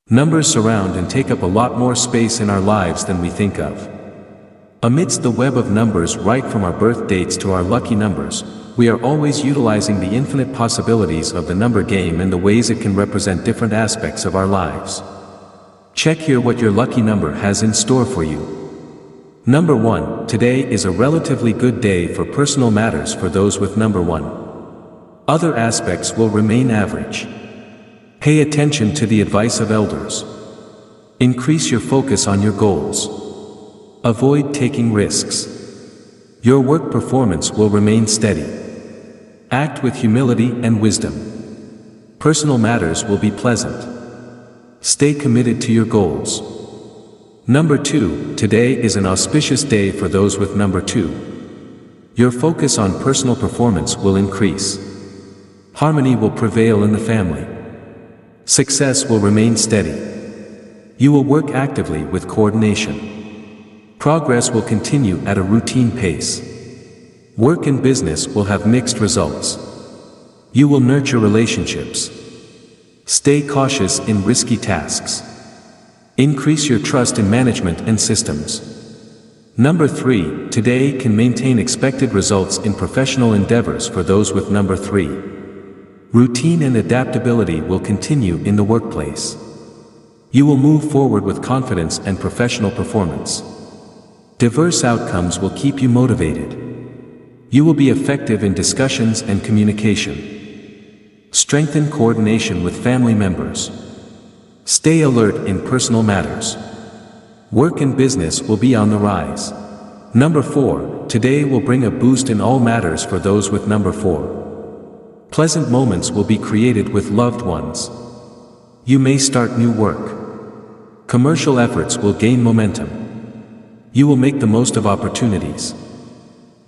Numbers surround and take up a lot more space in our lives than we think of. Amidst the web of numbers right from our birth dates to our lucky numbers, we are always utilizing the infinite possibilities of the number game and the ways it can represent different aspects of our lives. Check here what your lucky number has in store for you. Number 1, today is a relatively good day for personal matters for those with number 1. Other aspects will remain average. Pay attention to the advice of elders. Increase your focus on your goals. Avoid taking risks. Your work performance will remain steady. Act with humility and wisdom. Personal matters will be pleasant. Stay committed to your goals. Number 2, today is an auspicious day for those with number 2. Your focus on personal performance will increase. Harmony will prevail in the family. Success will remain steady. You will work actively with coordination. Progress will continue at a routine pace. Work and business will have mixed results. You will nurture relationships. Stay cautious in risky tasks. Increase your trust in management and systems. Number 3, today can maintain expected results in professional endeavors for those with number 3. Routine and adaptability will continue in the workplace. You will move forward with confidence and professional performance. Diverse outcomes will keep you motivated. You will be effective in discussions and communication. Strengthen coordination with family members. Stay alert in personal matters. Work and business will be on the rise. Number 4, today will bring a boost in all matters for those with number 4. Pleasant moments will be created with loved ones. You may start new work. Commercial efforts will gain momentum. You will make the most of opportunities.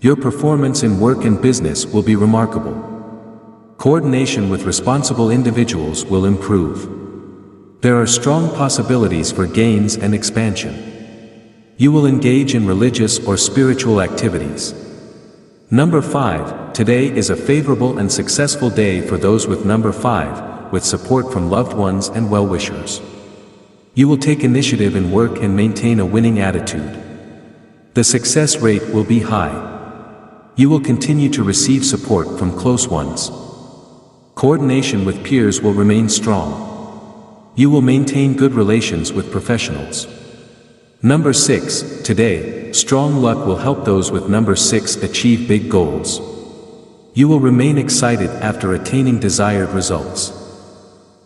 Your performance in work and business will be remarkable. Coordination with responsible individuals will improve. There are strong possibilities for gains and expansion. You will engage in religious or spiritual activities. Number 5, today is a favorable and successful day for those with number 5, with support from loved ones and well-wishers. You will take initiative in work and maintain a winning attitude. The success rate will be high. You will continue to receive support from close ones. Coordination with peers will remain strong. You will maintain good relations with professionals. Number 6, today, strong luck will help those with number 6 achieve big goals. You will remain excited after attaining desired results.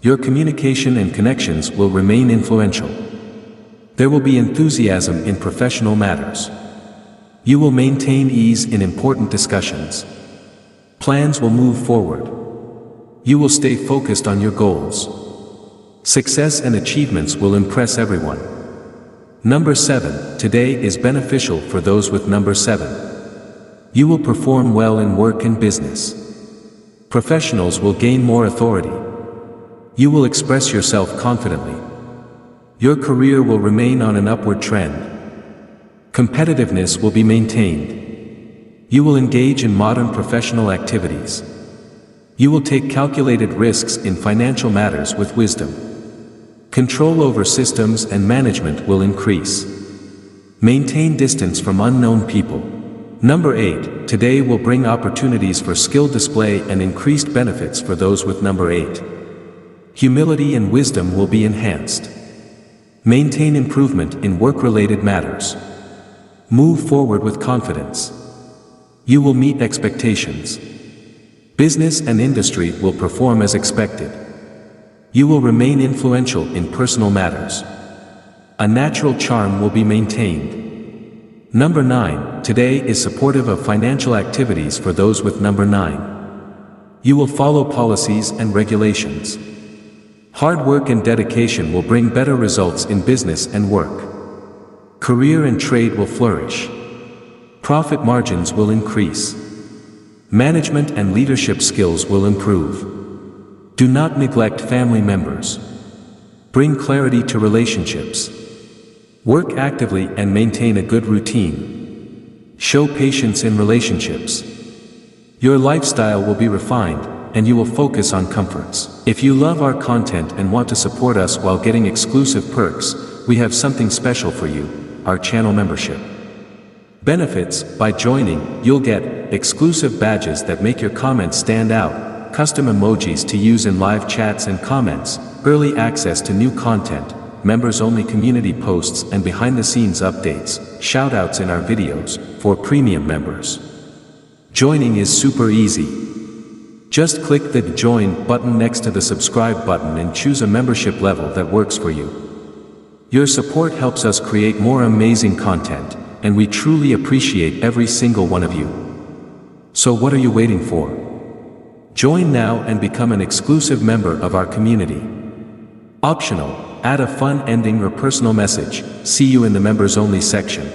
Your communication and connections will remain influential. There will be enthusiasm in professional matters. You will maintain ease in important discussions. Plans will move forward. You will stay focused on your goals. Success and achievements will impress everyone. Number 7, today is beneficial for those with number 7. You will perform well in work and business. Professionals will gain more authority. You will express yourself confidently. Your career will remain on an upward trend. Competitiveness will be maintained. You will engage in modern professional activities. You will take calculated risks in financial matters with wisdom. Control over systems and management will increase. Maintain distance from unknown people. Number 8, today will bring opportunities for skill display and increased benefits for those with number 8. Humility and wisdom will be enhanced. Maintain improvement in work-related matters. Move forward with confidence. You will meet expectations. Business and industry will perform as expected. You will remain influential in personal matters. A natural charm will be maintained. Number 9, today is supportive of financial activities for those with number 9. You will follow policies and regulations. Hard work and dedication will bring better results in business and work. Career and trade will flourish. Profit margins will increase. Management and leadership skills will improve. Do not neglect family members. Bring clarity to relationships. Work actively and maintain a good routine. Show patience in relationships. Your lifestyle will be refined, and you will focus on comforts. If you love our content and want to support us while getting exclusive perks, we have something special for you, our channel membership. Benefits: by joining, you'll get exclusive badges that make your comments stand out, custom emojis to use in live chats and comments, early access to new content, members-only community posts and behind-the-scenes updates, shoutouts in our videos, for premium members. Joining is super easy. Just click the Join button next to the Subscribe button and choose a membership level that works for you. Your support helps us create more amazing content, and we truly appreciate every single one of you. So what are you waiting for? Join now and become an exclusive member of our community. Optional: add a fun ending or personal message. See you in the members only section.